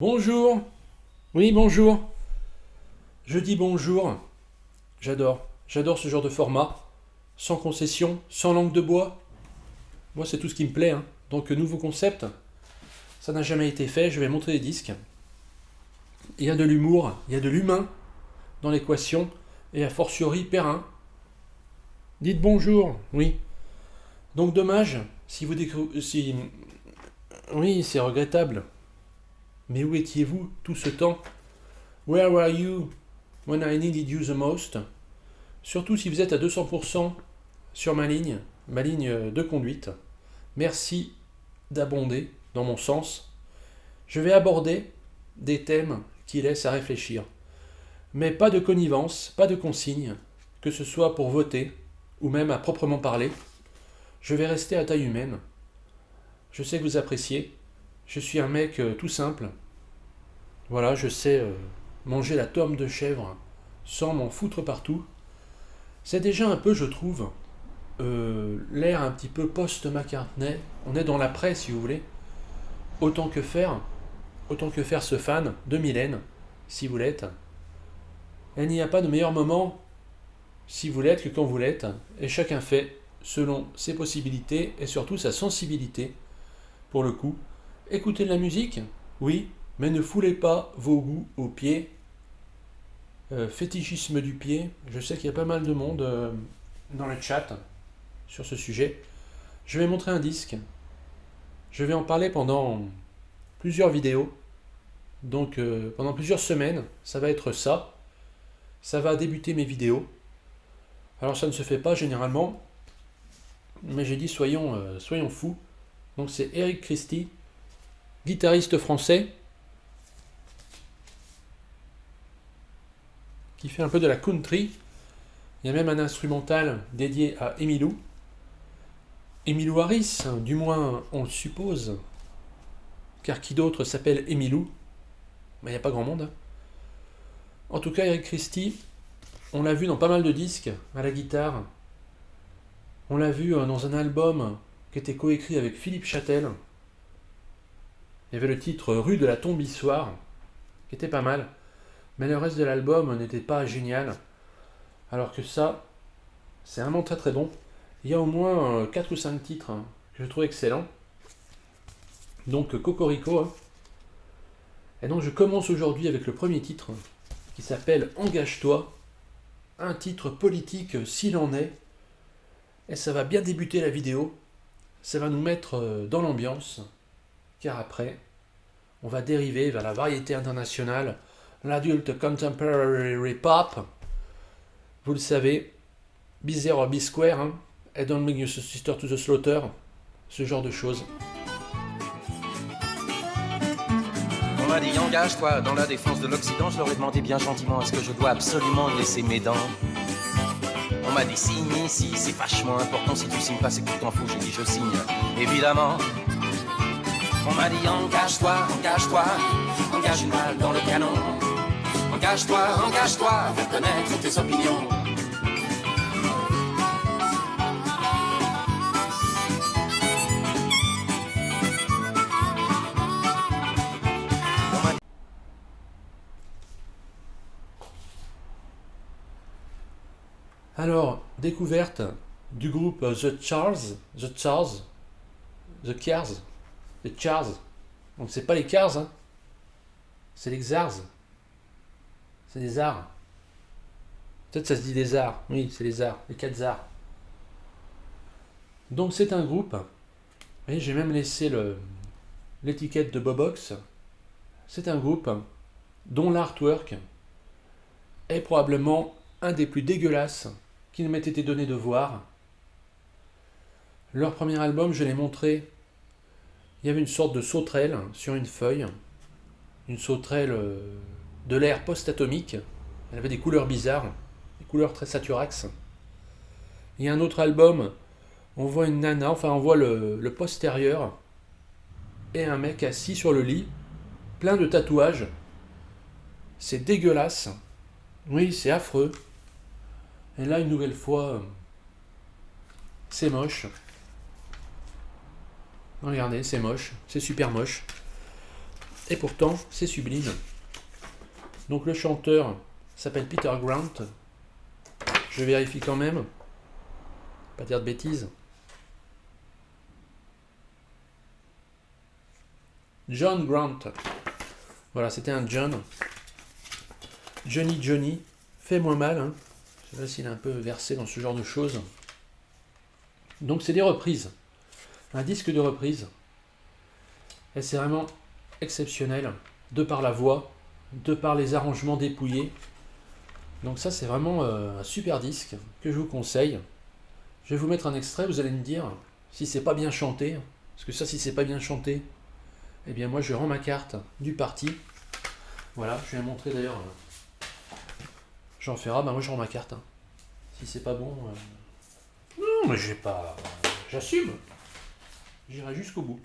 Bonjour. Oui, bonjour. Je dis bonjour. J'adore. J'adore ce genre de format. Sans concession, sans langue de bois. Moi, c'est tout ce qui me plaît, hein. Donc, nouveau concept. Ça n'a jamais été fait. Je vais montrer les disques. Il y a de l'humour, il y a de l'humain dans l'équation. Et a fortiori, Perrin. Dites bonjour. Oui. Donc, dommage si vous découvrez. Si... Oui, c'est regrettable. Mais où étiez-vous tout ce temps? Where were you when I needed you the most? Surtout si vous êtes à 200% sur ma ligne de conduite. Merci d'abonder dans mon sens. Je vais aborder des thèmes qui laissent à réfléchir. Mais pas de connivence, pas de consigne, que ce soit pour voter ou même à proprement parler. Je vais rester à taille humaine. Je sais que vous appréciez. Je suis un mec tout simple. Voilà, je sais manger la tome de chèvre sans m'en foutre partout. C'est déjà un peu, je trouve, l'air un petit peu post-McCartney. On est dans l'après, si vous voulez. Autant que faire, autant que faire ce fan de Mylène, si vous l'êtes. Il n'y a pas de meilleur moment, si vous l'êtes, que quand vous l'êtes. Et chacun fait selon ses possibilités et surtout sa sensibilité. Pour le coup, écoutez de la musique, oui, mais ne foulez pas vos goûts aux pieds. Fétichisme du pied, je sais qu'il y a pas mal de monde dans le chat sur ce sujet. Je vais montrer un disque. Je vais en parler pendant plusieurs vidéos. Donc pendant plusieurs semaines, ça va être ça. Ça va débuter mes vidéos. Alors ça ne se fait pas généralement. Mais j'ai dit soyons fous. Donc c'est Eric Christie, guitariste français, qui fait un peu de la country. Il y a même un instrumental dédié à Emmylou. Emmylou Harris, du moins on le suppose, car qui d'autre s'appelle Emmylou? Mais il n'y a pas grand monde. En tout cas, Eric Christie, on l'a vu dans pas mal de disques à la guitare. On l'a vu dans un album qui était coécrit avec Philippe Châtel. Il y avait le titre Rue de la Tombissoire, qui était pas mal. Mais le reste de l'album n'était pas génial. Alors que ça, c'est vraiment très très bon. Il y a au moins 4 ou 5 titres que je trouve excellents. Donc Cocorico. Et donc je commence aujourd'hui avec le premier titre qui s'appelle Engage-toi. Un titre politique s'il en est. Et ça va bien débuter la vidéo. Ça va nous mettre dans l'ambiance. Car après, on va dériver vers la variété internationale, l'adulte contemporary pop. Vous le savez, Be There or Be Square, hein, I Don't Bring Your Sister to the Slaughter, ce genre de choses. On m'a dit engage-toi dans la défense de l'Occident. Je leur ai demandé bien gentiment est-ce que je dois absolument y laisser mes dents. On m'a dit signe ici, c'est vachement important. Si tu signes pas, c'est que tu t'en fous. J'ai dit je signe, évidemment. On m'a dit engage-toi, engage-toi, engage une balle dans le canon. Engage-toi, engage-toi, fais connaître tes opinions. Alors, découverte du groupe The Cars. Donc c'est pas les Cars, hein. C'est les Xars. C'est des arts. Peut-être ça se dit des arts. Oui, c'est les arts, les 4 arts. Donc c'est un groupe. Et j'ai même laissé l'étiquette de Bobox. C'est un groupe dont l'artwork est probablement un des plus dégueulasses qu'il m'ait été donné de voir. Leur premier album, je l'ai montré. Il y avait une sorte de sauterelle sur une feuille. Une sauterelle de l'ère post-atomique. Elle avait des couleurs bizarres. Des couleurs très saturax. Il y a un autre album. On voit une nana, enfin on voit le postérieur. Et un mec assis sur le lit. Plein de tatouages. C'est dégueulasse. Oui, c'est affreux. Et là, une nouvelle fois, c'est moche. Regardez, c'est moche. C'est super moche. Et pourtant, c'est sublime. Donc le chanteur s'appelle Peter Grant. Je vérifie quand même. Pas dire de bêtises. John Grant. Voilà, c'était un John. Johnny, fait moins mal. Hein. Je sais pas s'il est un peu versé dans ce genre de choses. Donc c'est des reprises. Un disque de reprise. Et c'est vraiment exceptionnel. De par la voix, de par les arrangements dépouillés. Donc ça c'est vraiment un super disque que je vous conseille. Je vais vous mettre un extrait, vous allez me dire si c'est pas bien chanté. Parce que ça, si c'est pas bien chanté, eh bien moi je rends ma carte du parti. Voilà, je vais montrer d'ailleurs Jean Ferrat, moi je rends ma carte. Hein. Si c'est pas bon. Non, mais j'ai pas. J'assume. J'irai jusqu'au bout.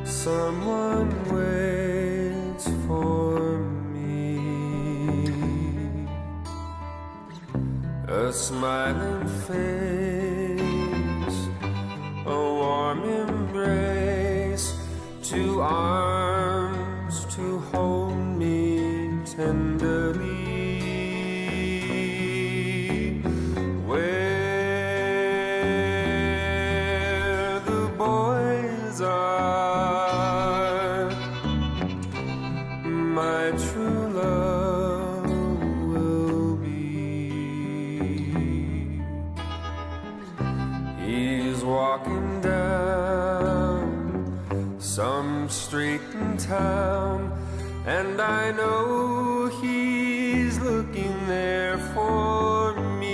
Someone waits for me, a smiling face, a warm embrace, two arms to hold me tenderly. Where the boys are, my true love will be. He's walking down some street in town, and I know he's looking there for me.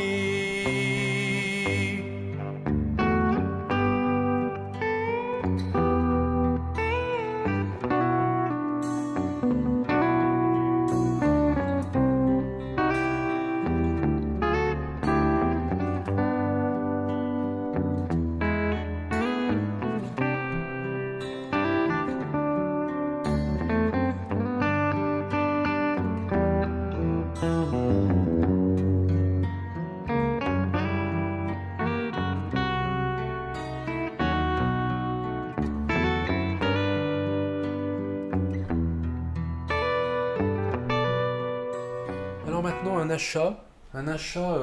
Alors maintenant un achat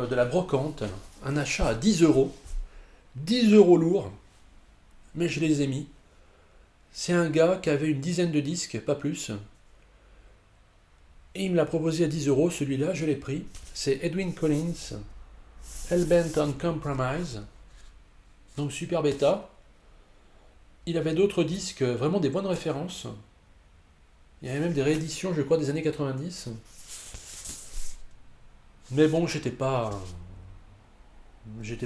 de la brocante, un achat à 10 euros. 10 euros lourd, mais je les ai mis. C'est un gars qui avait une dizaine de disques, pas plus. Et il me l'a proposé à 10 euros, celui-là, je l'ai pris. C'est Edwyn Collins, Hellbent on Compromise. Donc super bêta. Il avait d'autres disques, vraiment des bonnes références. Il y avait même des rééditions, je crois, des années 90. Mais bon, j'étais pas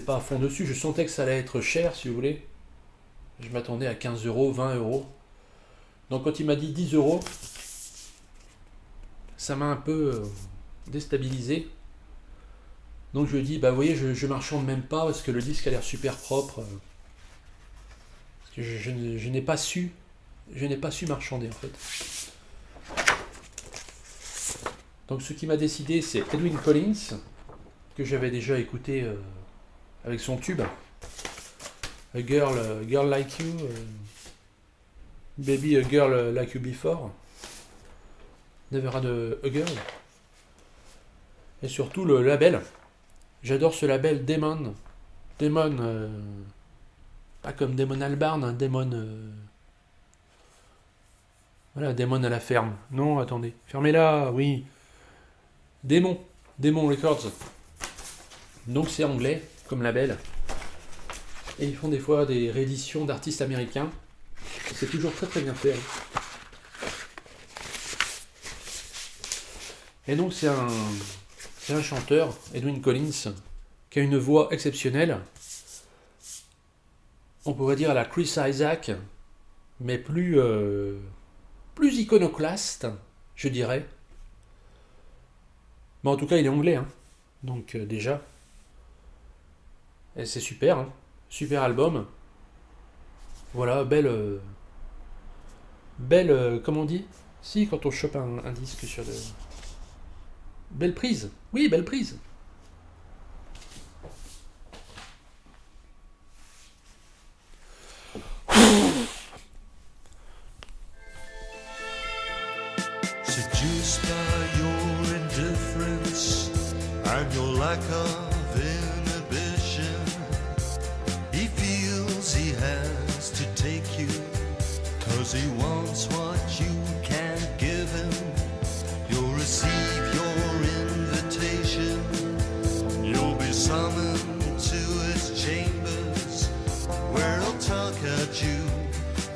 à fond dessus. Je sentais que ça allait être cher, si vous voulez. Je m'attendais à 15 euros, 20 euros. Donc quand il m'a dit 10 euros, ça m'a un peu déstabilisé. Donc je lui ai dit, bah vous voyez, je marchande même pas parce que le disque a l'air super propre. Parce que je n'ai pas su marchander en fait. Donc ce qui m'a décidé, c'est Edwyn Collins, que j'avais déjà écouté avec son tube. A girl like you, baby, a girl like you before. Never had a girl. Et surtout le label. J'adore ce label Damon. Damon, pas comme Damon Albarn, hein, Damon. Voilà, Damon à la ferme. Non, attendez. Fermez-la, oui. Damon Records. Donc c'est anglais comme label. Et ils font des fois des rééditions d'artistes américains. C'est toujours très très bien fait. Hein. Et donc c'est un chanteur, Edwyn Collins, qui a une voix exceptionnelle. On pourrait dire à la Chris Isaac, mais plus iconoclaste, je dirais. Mais en tout cas, il est anglais. Hein. Donc déjà, et c'est super, hein. Super album. Voilà, belle, comment on dit? Si, quand on chope un disque sur le... Belle prise. Oui, belle prise. Seduced by your indifference and your lack of inhibition, he feels he has to take you, 'cause he wants what you can't give him. You'll receive your invitation, you'll be summoned to his chambers, where he'll talk at you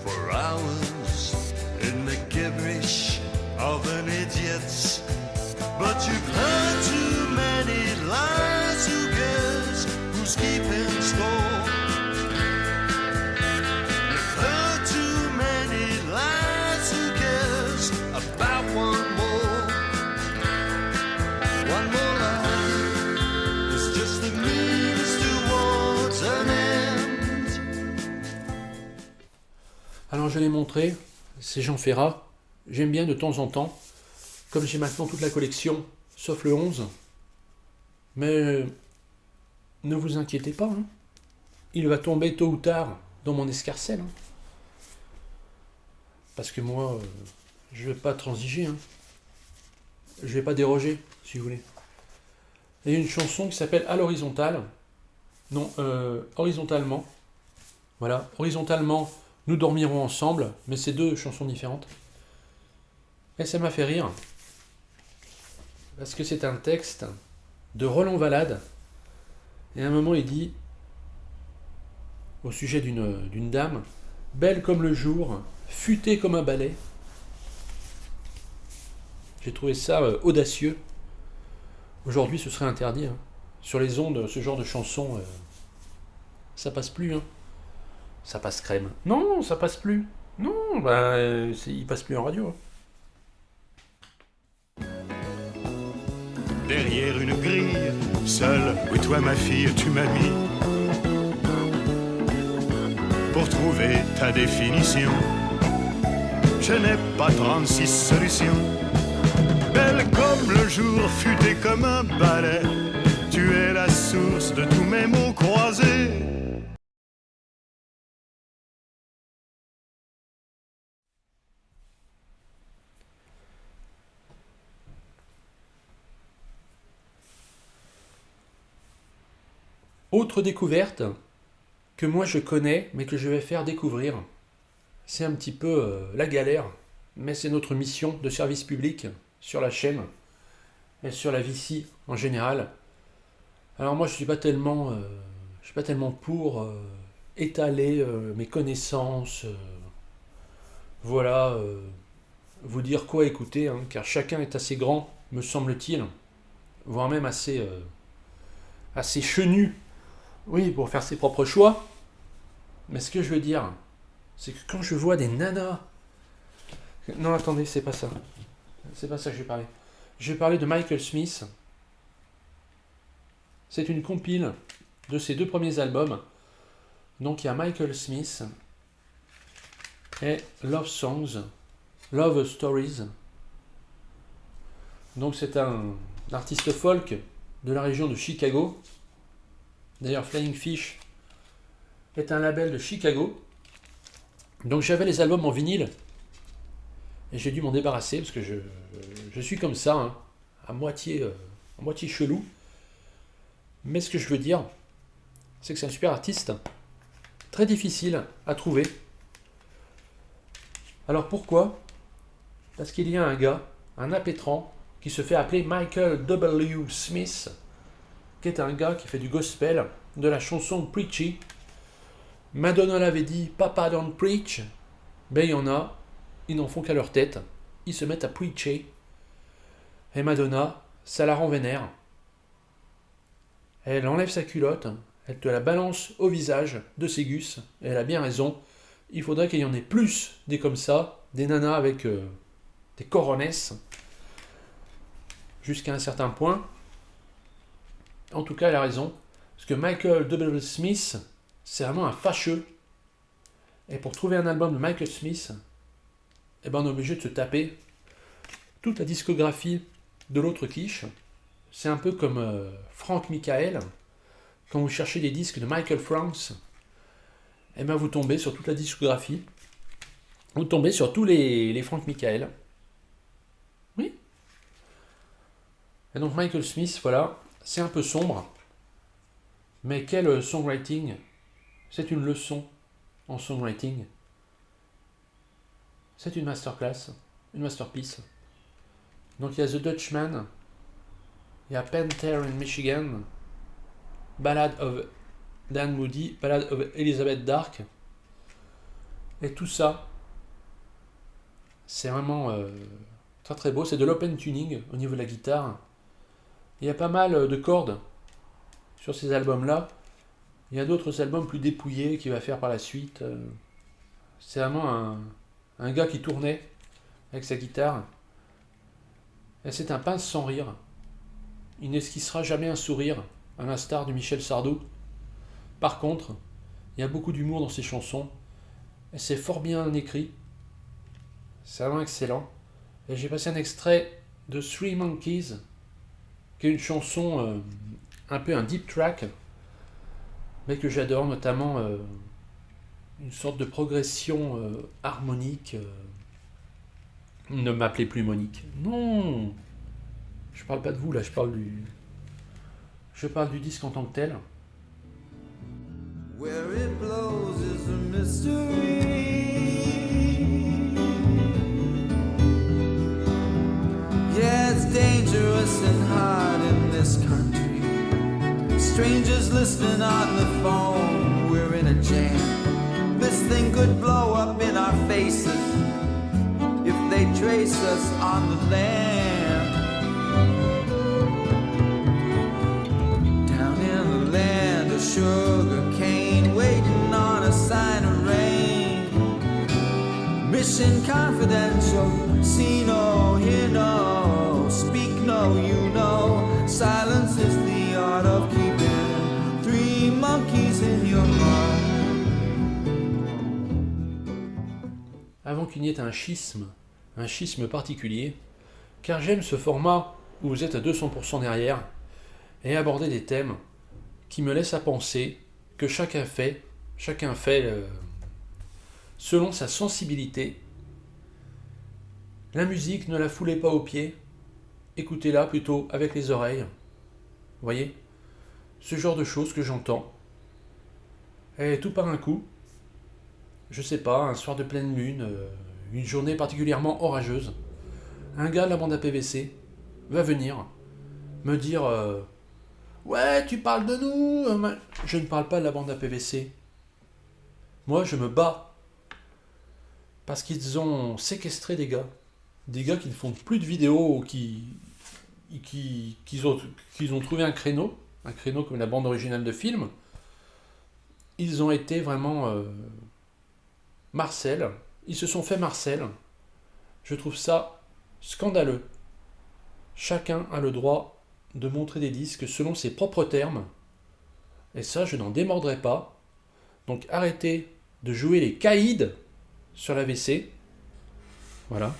for hours in the gibberish of an idiot. But you've heard too many lies, who cares who's keeping score? You've heard too many lies, who cares about one more? One more lie is just a means towards an end. Alors je l'ai montré, c'est Jean Ferrat. J'aime bien de temps en temps, comme j'ai maintenant toute la collection, sauf le 11. Mais ne vous inquiétez pas, hein. Il va tomber tôt ou tard dans mon escarcelle. Hein. Parce que moi, je vais pas transiger. Hein. Je vais pas déroger, si vous voulez. Il y a une chanson qui s'appelle À l'horizontale. Non, horizontalement. Voilà, horizontalement, nous dormirons ensemble, mais c'est deux chansons différentes. Et ça m'a fait rire, parce que c'est un texte de Roland Valade, et à un moment il dit, au sujet d'une dame, belle comme le jour, futée comme un balai. J'ai trouvé ça audacieux. Aujourd'hui ce serait interdit. Hein. Sur les ondes, ce genre de chanson, ça passe plus. Hein. Ça passe crème. Non, ça passe plus. Non, il passe plus en radio. Hein. Derrière une grille, seule, où toi ma fille tu m'as mis, pour trouver ta définition. Je n'ai pas 36 solutions. Belle comme le jour, futée comme un balai, tu es la source de tous mes mots croisés. Autre découverte que moi je connais, mais que je vais faire découvrir. C'est un petit peu la galère, mais c'est notre mission de service public sur la chaîne et sur la Vici en général. Alors moi je suis pas tellement pour étaler mes connaissances, voilà, vous dire quoi écouter, hein, car chacun est assez grand, me semble-t-il, voire même assez chenu. Oui, pour faire ses propres choix. Mais ce que je veux dire, c'est que quand je vois des nanas... Non, attendez, c'est pas ça. C'est pas ça que je vais parler. Je vais parler de Michael Smith. C'est une compile de ses deux premiers albums. Donc il y a Michael Smith et Love Songs, Love Stories. Donc c'est un artiste folk de la région de Chicago. D'ailleurs, Flying Fish est un label de Chicago. Donc j'avais les albums en vinyle. Et j'ai dû m'en débarrasser parce que je suis comme ça, hein, à moitié chelou. Mais ce que je veux dire, c'est que c'est un super artiste. Très difficile à trouver. Alors pourquoi ? Parce qu'il y a un gars, un impétrant, qui se fait appeler Michael W. Smith, qui est un gars qui fait du gospel, de la chanson preachy. Madonna l'avait dit, Papa don't preach. Ben il y en a, ils n'en font qu'à leur tête. Ils se mettent à preacher. Et Madonna, ça la rend vénère. Elle enlève sa culotte, elle te la balance au visage de ses gus. Et elle a bien raison. Il faudrait qu'il y en ait plus des comme ça, des nanas avec des coronesses, jusqu'à un certain point. En tout cas, elle a raison. Parce que Michael W. Smith, c'est vraiment un fâcheux. Et pour trouver un album de Michael Smith, eh ben on est obligé de se taper toute la discographie de l'autre quiche. C'est un peu comme Frank Michael. Quand vous cherchez des disques de Michael Franks, eh ben vous tombez sur toute la discographie. Vous tombez sur tous les Frank Michael. Oui. Et donc Michael Smith, voilà, c'est un peu sombre. Mais quel songwriting. C'est une leçon en songwriting. C'est une masterclass, une masterpiece. Donc il y a The Dutchman, il y a Panther in Michigan, Ballad of Dan Moody, Ballad of Elizabeth Dark. Et tout ça, c'est vraiment très très beau. C'est de l'open tuning au niveau de la guitare. Il y a pas mal de cordes sur ces albums-là. Il y a d'autres albums plus dépouillés qu'il va faire par la suite. C'est vraiment un gars qui tournait avec sa guitare. Et c'est un pince sans rire. Il n'esquissera jamais un sourire, à l'instar de Michel Sardou. Par contre, il y a beaucoup d'humour dans ses chansons. Et c'est fort bien écrit. C'est vraiment excellent. Et j'ai passé un extrait de Three Monkeys, qui est une chanson un peu un deep track, mais que j'adore, notamment une sorte de progression harmonique. Ne m'appelez plus Monique. Non, je parle pas de vous là, je parle du disque en tant que tel. Where it blows is a mystery. Yeah, it's dangerous and hard in this country. Strangers listening on the phone, we're in a jam. This thing could blow up in our faces if they trace us on the land. Down in the land of sugar cane, waiting on a sign of rain. Mission confidential, see no, hear no, speak no, you know. Silence is the art of keeping three monkeys in your heart. Avant qu'il n'y ait un schisme particulier, car j'aime ce format où vous êtes à 200% derrière et aborder des thèmes qui me laissent à penser que chacun fait selon sa sensibilité. La musique, ne la foulez pas aux pieds, écoutez-la plutôt avec les oreilles. Vous voyez, ce genre de choses que j'entends. Et tout par un coup, je sais pas, un soir de pleine lune, une journée particulièrement orageuse, un gars de la bande à PVC va venir me dire ouais, tu parles de nous. Je ne parle pas de la bande à PVC. Moi, je me bats parce qu'ils ont séquestré des gars qui ne font plus de vidéos, qu'ils ont trouvé un créneau comme la bande originale de film. Ils ont été vraiment Marcel. Ils se sont fait Marcel. Je trouve ça scandaleux. Chacun a le droit de montrer des disques selon ses propres termes. Et ça, je n'en démordrai pas. Donc arrêtez de jouer les caïds sur la WC. Voilà.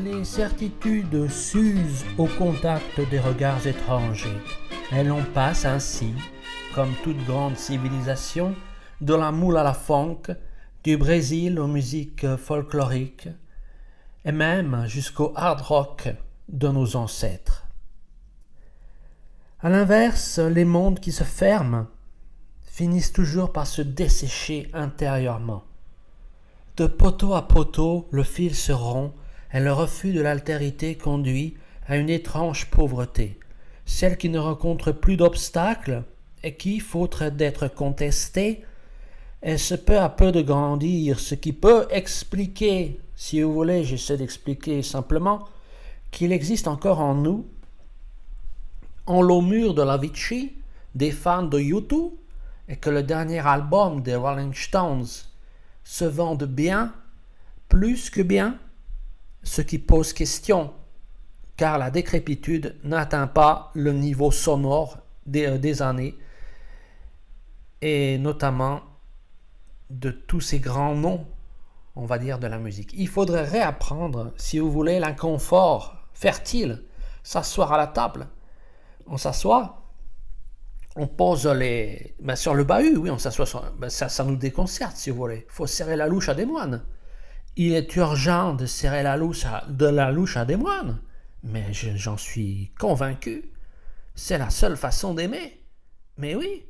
Les certitudes s'usent au contact des regards étrangers, et l'on passe ainsi, comme toute grande civilisation, de la moule à la funk, du Brésil aux musiques folkloriques, et même jusqu'au hard rock de nos ancêtres. À l'inverse, les mondes qui se ferment finissent toujours par se dessécher intérieurement. De poteau à poteau, le fil se rompt, et le refus de l'altérité conduit à une étrange pauvreté, celle qui ne rencontre plus d'obstacles et qui, faute d'être contestée, essaie peu à peu de grandir, ce qui peut expliquer, si vous voulez, j'essaie d'expliquer simplement, qu'il existe encore en nous, en l'Aumur de l'Avicii, des fans de U2, et que le dernier album des Rolling Stones se vende bien, plus que bien, ce qui pose question, car la décrépitude n'atteint pas le niveau sonore des années, et notamment de tous ces grands noms, on va dire, de la musique. Il faudrait réapprendre, si vous voulez, l'inconfort fertile, s'asseoir à la table. On s'assoit, on pose sur le bahut, oui, on s'assoit ça nous déconcerte, si vous voulez. Il faut serrer la louche à des moines. Il est urgent de serrer la louche à des moines, mais j'en suis convaincu. C'est la seule façon d'aimer. Mais oui.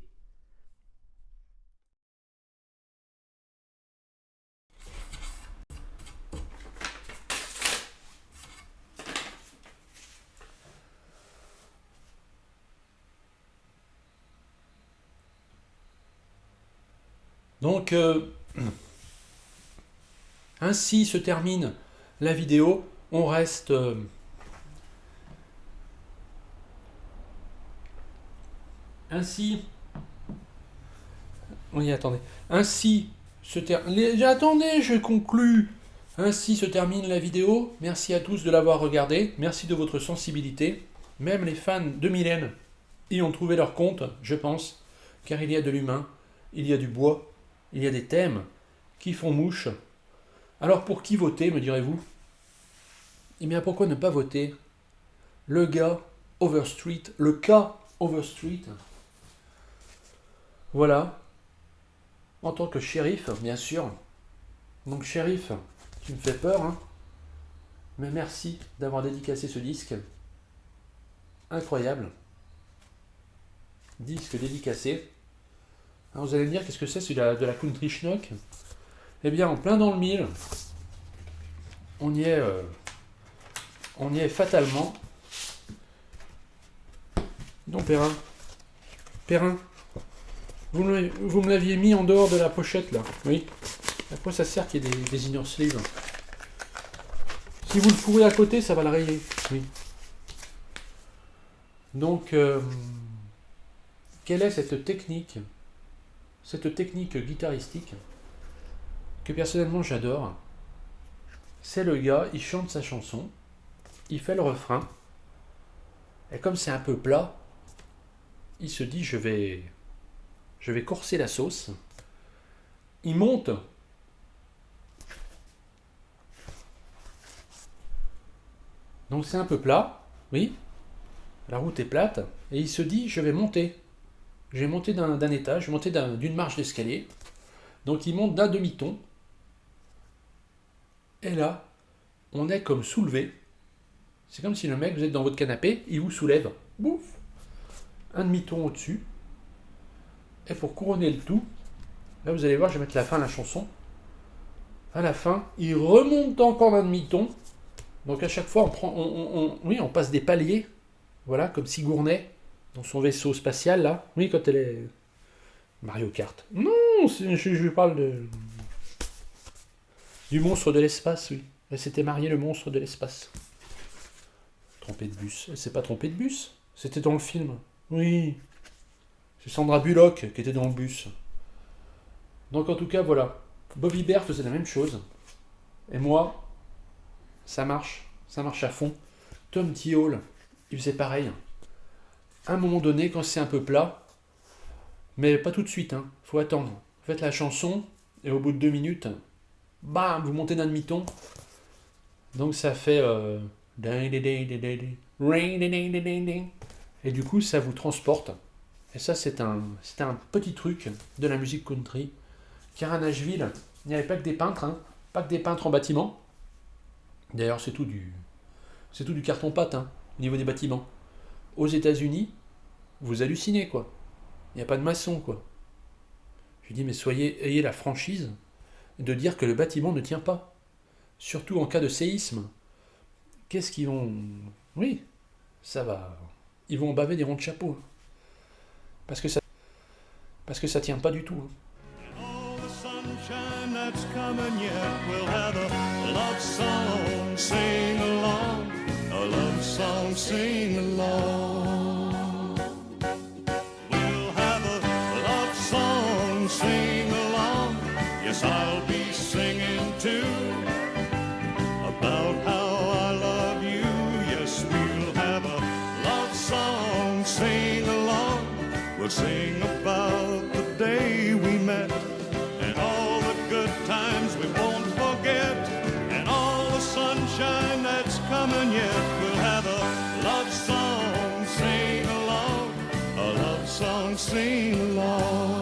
Donc, ainsi se termine la vidéo. On reste... Ainsi... Oui, attendez. Ainsi se termine... Attendez, je conclus. Ainsi se termine la vidéo. Merci à tous de l'avoir regardé. Merci de votre sensibilité. Même les fans de Mylène y ont trouvé leur compte, je pense. Car il y a de l'humain, il y a du bois, il y a des thèmes qui font mouche. Alors pour qui voter, me direz-vous? Eh bien pourquoi ne pas voter le gars Overstreet, le cas Overstreet? Voilà. En tant que shérif, bien sûr. Donc shérif, tu me fais peur, hein. Mais merci d'avoir dédicacé ce disque. Incroyable. Disque dédicacé. Alors vous allez me dire, qu'est-ce que c'est de la country schnock? Eh bien, en plein dans le mille, on y est fatalement. Non, Perrin, vous me l'aviez mis en dehors de la pochette, là, oui. À quoi ça sert qu'il y ait des inner sleeves? Si vous le fourrez à côté, ça va le rayer, oui. Donc, quelle est cette technique guitaristique que personnellement j'adore? C'est le gars, il chante sa chanson, il fait le refrain, et comme c'est un peu plat, il se dit je vais corser la sauce. Il monte. Donc c'est un peu plat, oui, la route est plate, et il se dit je vais monter. Je vais monter d'un étage, je vais monter d'une marche d'escalier. Donc il monte d'un demi-ton. Et là, on est comme soulevé. C'est comme si le mec, vous êtes dans votre canapé, il vous soulève. Bouf! Un demi-ton au-dessus. Et pour couronner le tout, là vous allez voir, je vais mettre la fin à la chanson. À la fin, il remonte encore d'un demi-ton. Donc à chaque fois, on passe des paliers. Voilà, comme Sigourney dans son vaisseau spatial, là. Oui, quand elle est... Mario Kart. Non, je parle du monstre de l'espace, oui. Elle s'était mariée, le monstre de l'espace. Trompée de bus. Elle s'est pas trompée de bus. C'était dans le film. Oui. C'est Sandra Bullock qui était dans le bus. Donc en tout cas, voilà. Bobby Bear faisait la même chose. Et moi, ça marche. Ça marche à fond. Tom T. Hall, il faisait pareil. À un moment donné, quand c'est un peu plat, mais pas tout de suite, hein, faut attendre. Vous faites la chanson, et au bout de 2 minutes, bam, vous montez d'un demi-ton. Donc ça fait... et du coup, ça vous transporte. Et ça, c'est un petit truc de la musique country. Car à Nashville, il n'y avait pas que des peintres, hein, pas que des peintres en bâtiment. D'ailleurs, c'est tout du carton-pâte, hein, au niveau des bâtiments. Aux États-Unis, vous hallucinez, quoi. Il n'y a pas de maçon, quoi. Je dis, mais ayez la franchise de dire que le bâtiment ne tient pas. Surtout en cas de séisme. Qu'est-ce qu'ils vont... Oui, ça va... Ils vont baver des ronds de chapeau. Parce que ça tient pas du tout. Hein. All the sunshine that's coming yet, we'll have a love song, sing along, a love song, sing along. We'll have a love song, sing along, yes, I'll be singing too. We'll sing about the day we met and all the good times we won't forget and all the sunshine that's coming yet. We'll have a love song, sing along, a love song, sing along.